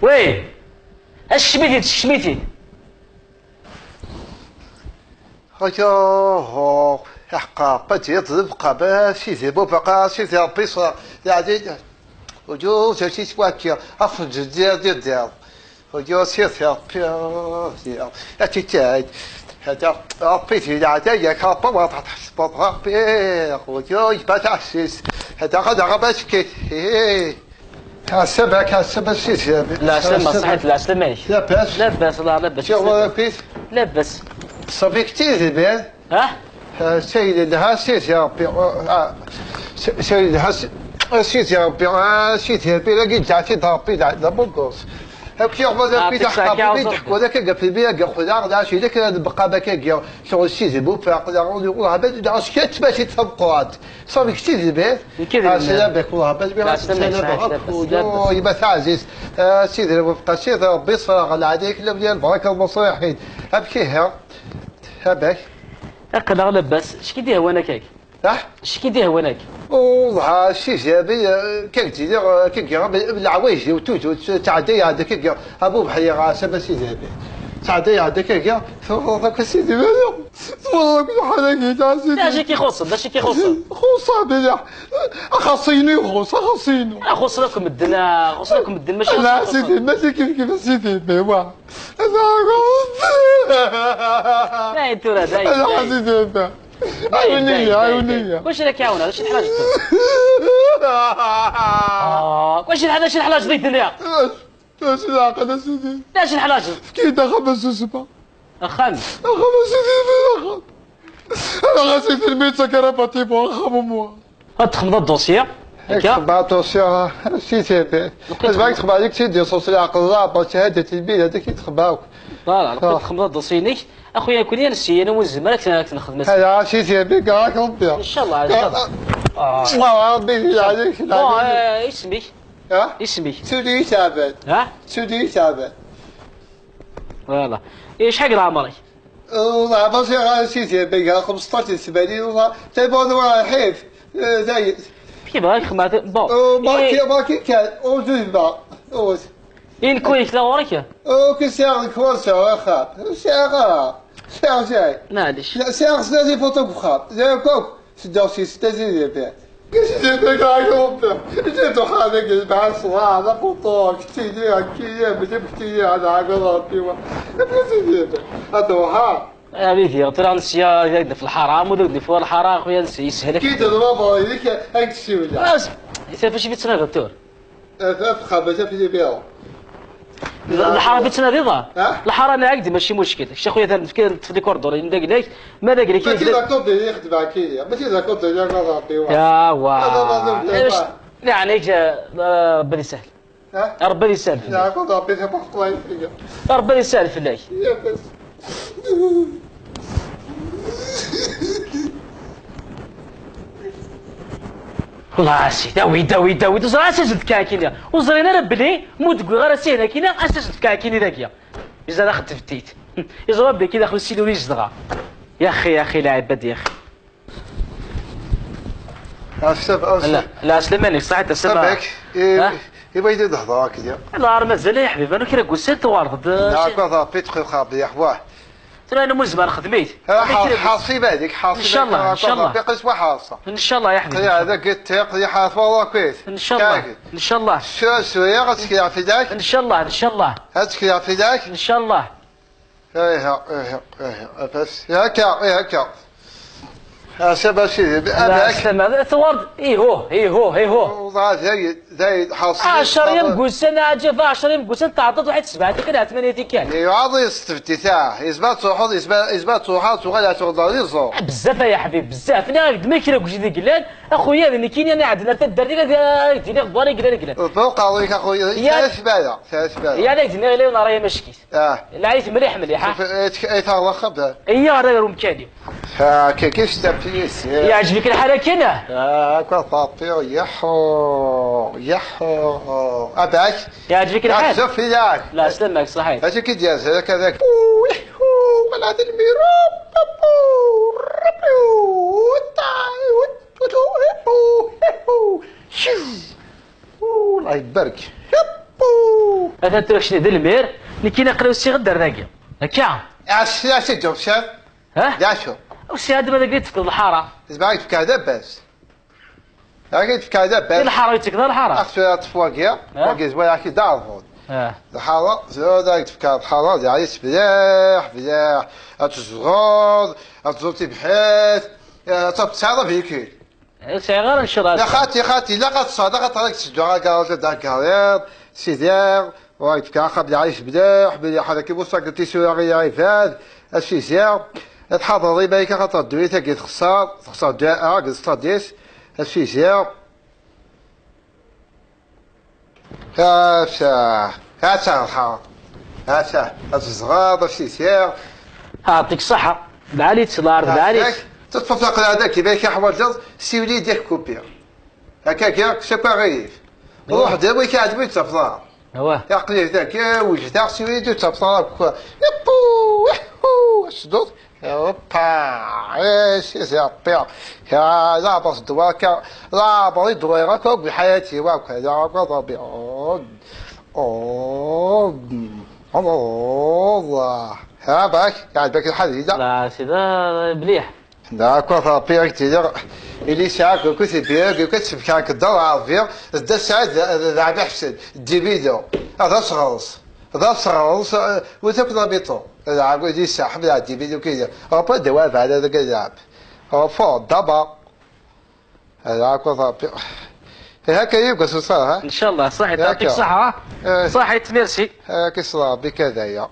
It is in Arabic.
وي اش شميتي ايوه حقا بتي تبقى باشي زيبو بقى شي زي بيصه يعني وجو شي سواكي افج ديال وجو شي بيا اتيتاي هذا بيتي يا كابا ما تحسب بيه وجو يباتاسيس هذا غباش كي حسبك شي لا سلمى صحيت لا سلمى لاباس لاباس الله لاباس شو بيس لاباس صافي كتير بيه ها سيد لها سيد يا ربي سيد لها سيد يا ربي سيد يا ربي لقيت جاتي ضربي لا بوكوس هاك يوم هذا في تحكي وذاك قف البيع قال لا لا شي ذاك بقى بكا شغل السيد بو فقال يقول هذا علاش كتبات تفقعات صافي كتير البيت السلام بك والله بس بيها يبقى عزيز سيدي وفق سيدي ربي يصرف عليك لا ديال بركه المصلحين ابكيها هباك هكا لاباس اش كيدير هوناك هاك صح اش كيدير هوناك والله شي جابي كيدير كيدير بالعوايج وتوتو تعدي هذاك كيدير ابو بحي راسه ما سي جابي تعدي هذاك كيدير هذاك سيدي والله كل حاجه كي لا شي كيخص خوصا بلا خاصيني خص لكم الدنا ماشي لا سيدي ماشي كيف سيدي بوا لا انتو لا داي انا سيدي عيونية واش راك عاونا واش الحلاج واش الحلاج ضيت الدنيا واش العقل سيدي لاش الحلاج كيدا خمس وسبعة خمس سيدي انا غاسيت الميتة كرافاتي فوق خمموا تخمض الدوسية هكا تخبع الدوسية سيدي باش باغي تخبع عليك سيدي صوص العقل الرابط شهادة البيت هذاك يتخبعوك فوالا تخمض الدوسية اخويا كون يا نسي انا وزم راك نخدم هذا سيدي بك راك ربي ان شاء الله ربي عليك اسمك اسمك سودي ثابت سودي ثابت فوالا شحال عمرك والله بصير سيدي بك 15 80 والله تيبون حيف زايد كيف راك خدمت بون باكي كان اوزيبا إن كويس لا وراك كسر كوسا خاب ساعة جاي معليش لا ساعة سنازي فوتوك خاب زي كوك سدوسي ستازي بيه كيش جيت لك هاي ربي جيت وخالك مع الصلاة لا فوتوك تيجي كي بتبكي هذا عقل ربي بتزيد هذا ها بيدي ترى نسيا في الحرام ودي فوق الحرام خويا نسي يسهلك كي تضربها هذيك هاك تسوي بس فاش بيتسنى دكتور خابزه في بيها الحرام بيتناضيضه الحرام عقدي ماشي مشكل شي خويا في ديكوردور ندق لك ما داك لك ماشي لاكوب يخدم هكايا ماشي لاكوب يا ربي يا واه يعني ربي يسهل ربي يسهل يا ربي يسهل ربي يسهل في الله والله عاسي داوي وزرا اساس كاكينيا وزرينا راه بلي مود غير سينا كينا اساس كاكيني داكيا اذا اخذت فتيت اذا ربي كي داخل السيلوري يزدغا يا اخي لا عباد يا اخي لا سلماني صحيت السلام يبغى يدير الهضره كذا لا راه مازال يا حبيبي انا كي راك قلت وارد لا كذا بيت خاب يا حواه ترى انا مزمان خدميت حاصي بالك حاصي ان شاء الله ان شاء الله بقيت حاصه ان شاء الله يا حبيبي هذا قلت يا حاص والله كويس ان شاء الله ان شاء الله شويه غتكيا في ذاك ان شاء الله ان شاء الله غتكيا في ذاك ان شاء الله ايه بس هكا شباب سيدي لا ثوارد ايهو والله زايد حاصل 10 يوم قول سنه اجي 10 يوم قول سنه تعطط واحد 7 كده 8 كان يعاود يستفتي ساعه يثبت صحوط يثبت صحات وغادي تغدر يزو بزاف يا حبيبي بزاف انا قد ما كيلا قلت لي قلال اخويا اللي كاين انا عندنا تدرتي ديري غباري قلال فوق عليك اخويا ثلاث باله يا داك دينا غير راهي ما شكيت العيش مليح اي تاع خبره اي راه مكاني كيفاش تبتيس يعجبك الحاله كنا كطاطي يحو اباك يعجبك الحال شوف ياك لا سلمك صحيح اش كي ديال هكذاك ولا هذا الميرو الله يبارك هذا توشني ذا المير اللي كي نقراو السي غدا الراقي هكا. يا سي جوب شاف. ها؟ يا شو؟ وسي هذا ماذا قلت في الحاره. زعما في كذا بس. لكن في كذا بس. الحاره يتكذا الحاره. أخشى تفوقيا. فوقيا زويا كي دارفود. الحاره زود في كذا الحاره يعني بلاح بلاح أتصغر أتصوتي بحيث تصرف فيك. صغار ان شاء الله. يا خاتي لا قد طريق تشجع قالت داكارير سيدير وايت كا قبل عايش بدا هذا كي بوصك قلتي سوري عفاد الشي زير تحضري بالك خاطر دويتها كي تخسر داء قصة ديس الشي زير هاشا الحار هاشا الصغار الشي زير يعطيك الصحة بعالي تصلار بعالي تتفق هذاك كيفاش حوايج سيولي ديك كوبير هكاك سكا غريف روح داوي كيعجبني تفضل هو يعقلي ذاك وجدها سيولي دو تفضل يبو يحو شدود اوبا ايش يا بيع يا لا بس دواك لا بغي دواك بحياتي وكذا طبيعي الله ها باك يعجبك الحديد لا سيدا مليح داكور بيرك تيدير اللي ساعات كنت بيرك كنت كان كدور عافير دا ساعات لعب حسن ديبيدو هذا صغرس وتاكل بيطو لعب دي ساحب لعب ديبيدو كذا هو دواب على ذاك اللعب هو فوق دابا داكور هكا يبقى صار ها ان شاء الله صحيح يعطيك الصحة صحيح ميرسي هاك صار بكذا يا